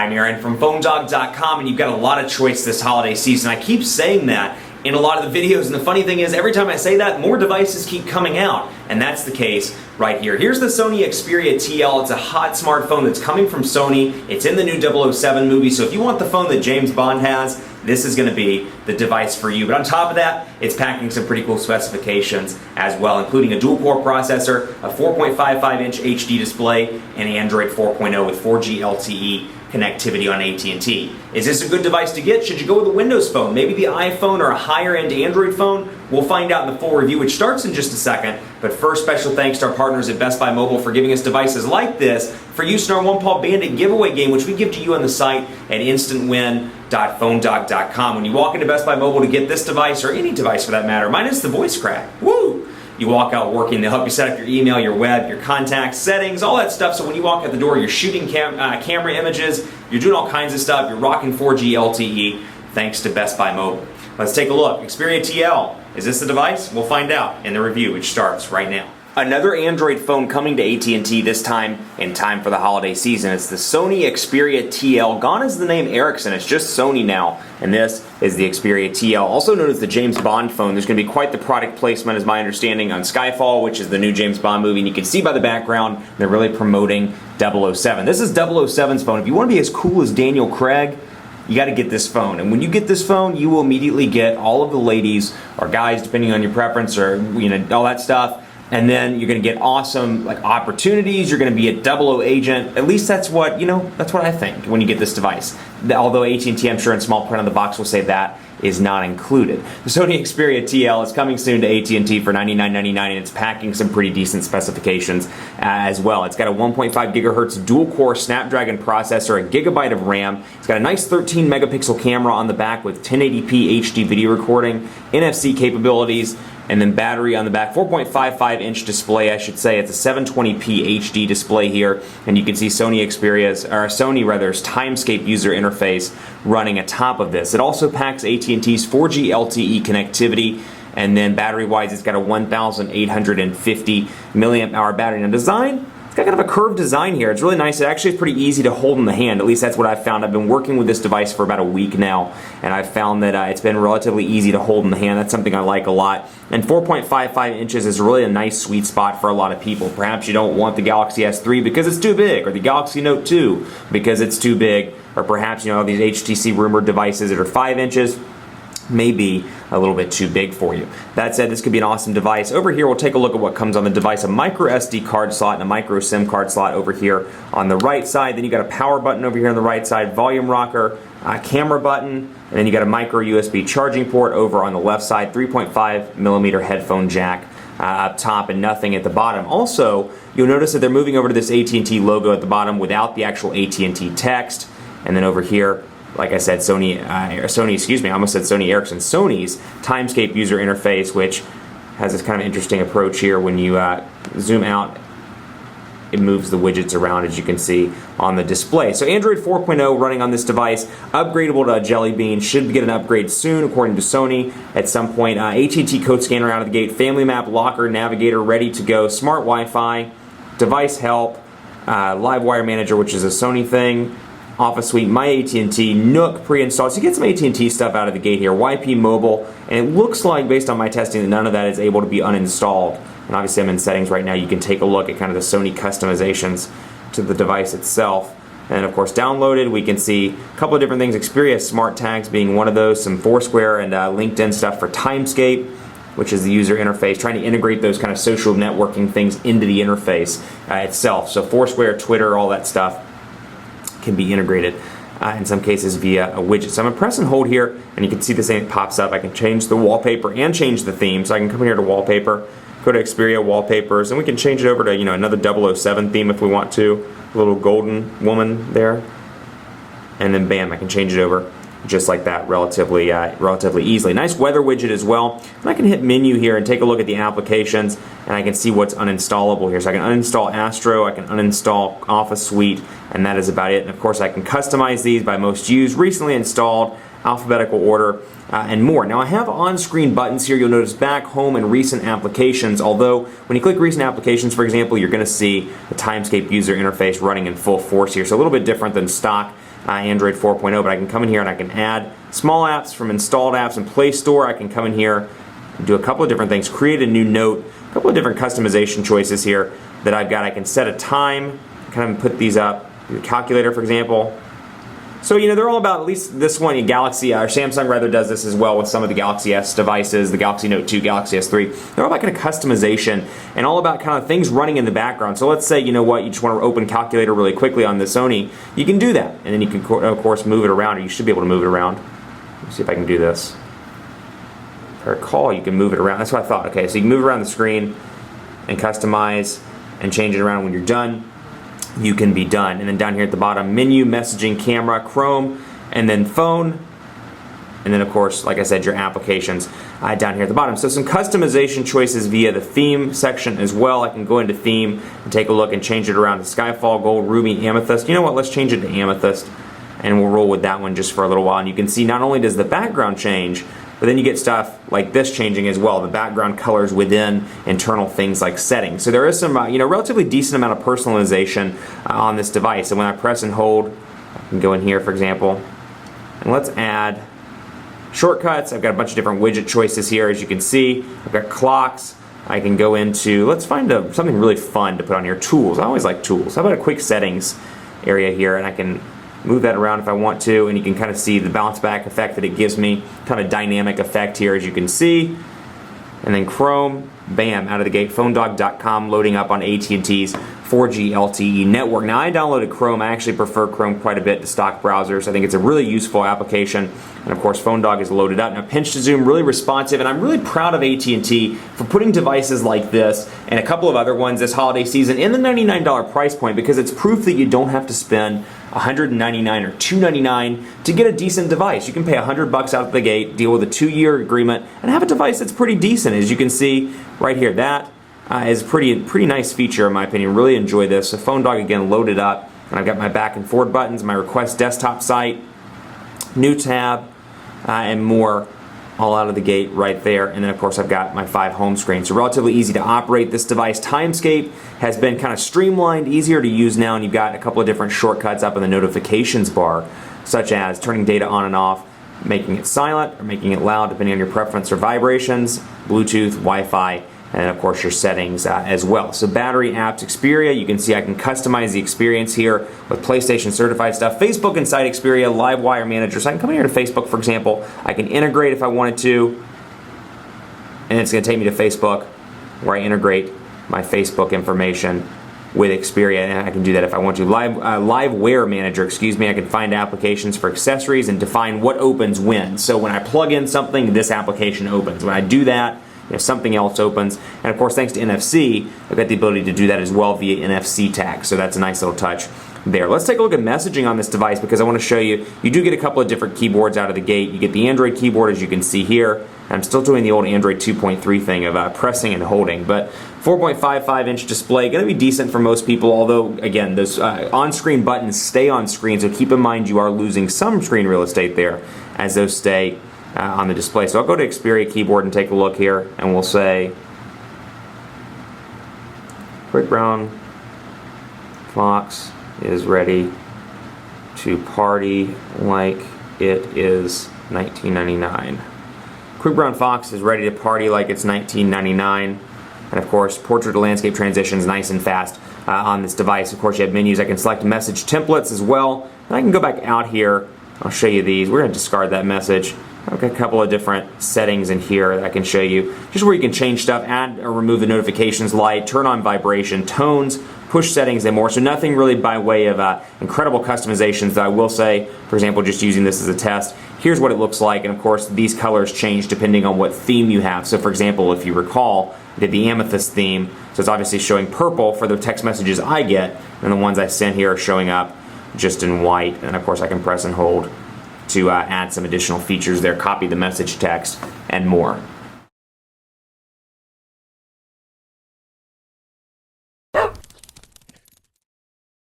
I'm Aaron from PhoneDog.com, and you've got a lot of choice this holiday season. I keep saying that in a lot of the videos, and the funny thing is, every time I say that, more devices keep coming out, and that's the case right here. Here's the Sony Xperia TL. It's a hot smartphone that's coming from Sony. It's in the new 007 movie, so if you want the phone that James Bond has, this is going to be the device for you. But on top of that, it's packing some pretty cool specifications as well, including a dual-core processor, a 4.55-inch HD display, and Android 4.0 with 4G LTE connectivity on AT&T. Is this a good device to get? Should you go with a Windows phone? Maybe the iPhone or a higher-end Android phone? We'll find out in the full review, which starts in just a second. But first, special thanks to our partners at Best Buy Mobile for giving us devices like this for use in our One Paw Bandit giveaway game, which we give to you on the site at instantwin.phonedog.com. When you walk into Best Buy Mobile to get this device, or any device for that matter, minus the voice crack, woo! You walk out working. They'll help you set up your email, your web, your contacts, settings, all that stuff. So when you walk out the door, you're shooting camera images, you're doing all kinds of stuff, you're rocking 4G LTE thanks to Best Buy Mobile. Let's take a look. Xperia TL. Is this the device? We'll find out in the review, which starts right now. Another Android phone coming to AT&T, this time in time for the holiday season. It's the Sony Xperia TL. Gone is the name Ericsson. It's just Sony now. And this is the Xperia TL, also known as the James Bond phone. There's going to be quite the product placement, is my understanding, on Skyfall, which is the new James Bond movie. And you can see by the background, they're really promoting 007. This is 007's phone. If you want to be as cool as Daniel Craig, you got to get this phone. And when you get this phone, you will immediately get all of the ladies, or guys, depending on your preference, or all that stuff. And then you're going to get awesome opportunities. You're going to be a 00 agent. At least that's what that's what I think when you get this device. Although AT&T, I'm sure in small print on the box will say that is not included. The Sony Xperia TL is coming soon to AT&T for $99.99, and it's packing some pretty decent specifications as well. It's got a 1.5 gigahertz dual-core Snapdragon processor, a gigabyte of RAM. It's got a nice 13 megapixel camera on the back with 1080p HD video recording, NFC capabilities, and then battery on the back. 4.55-inch display, I should say. It's a 720p HD display here, and you can see Sony's Timescape user interface running atop of this. It also packs AT&T's 4G LTE connectivity, and then battery-wise, it's got a 1,850 milliamp hour battery. Now, design, it's got kind of a curved design here. It's really nice. It actually is pretty easy to hold in the hand. At least that's what I've found. I've been working with this device for about a week now, and I've found that it's been relatively easy to hold in the hand. That's something I like a lot. And 4.55 inches is really a nice sweet spot for a lot of people. Perhaps you don't want the Galaxy S3 because it's too big, or the Galaxy Note 2 because it's too big, or perhaps these HTC rumored devices that are 5 inches may be a little bit too big for you. That said, this could be an awesome device. Over here, we'll take a look at what comes on the device. A micro SD card slot and a micro SIM card slot over here on the right side. Then you got a power button over here on the right side, volume rocker, camera button, and then you got a micro USB charging port over on the left side, 3.5 millimeter headphone jack up top, and nothing at the bottom. Also, you'll notice that they're moving over to this AT&T logo at the bottom without the actual AT&T text. And then over here, like I said, Sony's Timescape user interface, which has this kind of interesting approach here. When you zoom out, it moves the widgets around, as you can see on the display. So Android 4.0 running on this device, upgradable to a Jelly Bean, should get an upgrade soon, according to Sony, at some point. AT&T code scanner out of the gate, Family Map, Locker, Navigator ready to go, smart Wi-Fi, device help, Live Wire Manager, which is a Sony thing, Office Suite, My AT&T, Nook pre-installed. So you get some AT&T stuff out of the gate here. YP Mobile, and it looks like, based on my testing, that none of that is able to be uninstalled. And obviously I'm in settings right now. You can take a look at kind of the Sony customizations to the device itself. And of course, downloaded, we can see a couple of different things. Xperia Smart Tags being one of those, some Foursquare and LinkedIn stuff for Timescape, which is the user interface, trying to integrate those kind of social networking things into the interface itself. So Foursquare, Twitter, all that stuff can be integrated in some cases via a widget. So I'm gonna press and hold here, and you can see this thing pops up. I can change the wallpaper and change the theme. So I can come here to wallpaper, go to Xperia wallpapers, and we can change it over to another 007 theme if we want to. A little golden woman there, and then bam, I can change it over just like that relatively easily. Nice weather widget as well. And I can hit menu here and take a look at the applications, and I can see what's uninstallable here. So I can uninstall Astro, I can uninstall Office Suite, and that is about it. And of course I can customize these by most used, recently installed, alphabetical order, and more. Now I have on-screen buttons here. You'll notice back, home, and recent applications, although when you click recent applications, for example, you're going to see the Timescape user interface running in full force here. So a little bit different than stock Android 4.0, but I can come in here and I can add small apps from installed apps in Play Store. I can come in here and do a couple of different things, create a new note, a couple of different customization choices here that I've got. I can set a time, kind of put these up, the calculator for example. So, you know, they're all about, at least this one, Galaxy, or Samsung rather, does this as well with some of the Galaxy S devices, the Galaxy Note 2, Galaxy S3. They're all about kind of customization and all about kind of things running in the background. So let's say, you know what, you just want to open calculator really quickly on the Sony, you can do that. And then you can, of course, move it around, or you should be able to move it around. Let's see if I can do this. If I recall, you can move it around. That's what I thought. Okay, so you can move it around the screen and customize and change it around. When you're done, you can be done. And then down here at the bottom, menu, messaging, camera, Chrome, and then phone, and then of course, like I said, your applications down here at the bottom. So some customization choices via the theme section as well. I can go into theme and take a look and change it around to Skyfall, Gold, Ruby, Amethyst. You know what, let's change it to Amethyst, and we'll roll with that one just for a little while. And you can see not only does the background change, but then you get stuff like this changing as well, the background colors within internal things like settings. So there is some you know, relatively decent amount of personalization on this device. And when I press and hold, I can go in here, for example, and let's add shortcuts. I've got a bunch of different widget choices here, as you can see. I've got clocks. I can go into, let's find something really fun to put on here, tools. I always like tools. How about a quick settings area here, and I can move that around if I want to, and you can kind of see the bounce back effect that it gives me, kind of dynamic effect here, as you can see. And then Chrome, bam, out of the gate, phonedog.com loading up on AT&T's 4G LTE network. Now I downloaded Chrome. I actually prefer Chrome quite a bit to stock browsers. I think it's a really useful application. And of course, PhoneDog is loaded up. Now pinch to zoom, really responsive, and I'm really proud of AT&T for putting devices like this and a couple of other ones this holiday season in the $99 price point, because it's proof that you don't have to spend $199 or $299 to get a decent device. You can pay $100 out of the gate, deal with a 2-year agreement, and have a device that's pretty decent. As you can see right here, that is a pretty nice feature in my opinion. Really enjoy this. So PhoneDog again loaded up, and I've got my back and forward buttons, my request desktop site, new tab, and more, all out of the gate right there. And then of course I've got my 5 home screens. So relatively easy to operate this device. Timescape has been kind of streamlined, easier to use now, and you've got a couple of different shortcuts up in the notifications bar, such as turning data on and off, making it silent or making it loud depending on your preference, or vibrations, Bluetooth, Wi-Fi, and of course your settings as well. So battery, apps, Xperia, you can see I can customize the experience here with PlayStation certified stuff. Facebook inside Xperia, Livewire Manager. So I can come in here to Facebook, for example. I can integrate if I wanted to, and it's going to take me to Facebook, where I integrate my Facebook information with Xperia, and I can do that if I want to. Livewire Manager, excuse me, I can find applications for accessories and define what opens when. So when I plug in something, this application opens. When I do that, you know, something else opens. And of course, thanks to NFC, I've got the ability to do that as well via NFC tag. So that's a nice little touch there. Let's take a look at messaging on this device, because I want to show you, you do get a couple of different keyboards out of the gate. You get the Android keyboard, as you can see here. I'm still doing the old Android 2.3 thing of pressing and holding, but 4.55-inch display, going to be decent for most people, although again, those on-screen buttons stay on screen, so keep in mind you are losing some screen real estate there as those stay on the display. So I'll go to Xperia keyboard and take a look here, and we'll say Quick Brown Fox is ready to party like it is 1999. Quick Brown Fox is ready to party like it's 1999. And of course, portrait to landscape transitions nice and fast on this device. Of course, you have menus. I can select message templates as well. And I can go back out here. I'll show you these. We're going to discard that message. I've got a couple of different settings in here that I can show you. Just where you can change stuff, add or remove the notifications light, turn on vibration, tones, push settings, and more. So nothing really by way of incredible customizations that I will say, for example, just using this as a test. Here's what it looks like, and of course these colors change depending on what theme you have. So for example, if you recall, I did the Amethyst theme, so it's obviously showing purple for the text messages I get, and the ones I sent here are showing up just in white. And of course I can press and hold to add some additional features there, copy the message text, and more.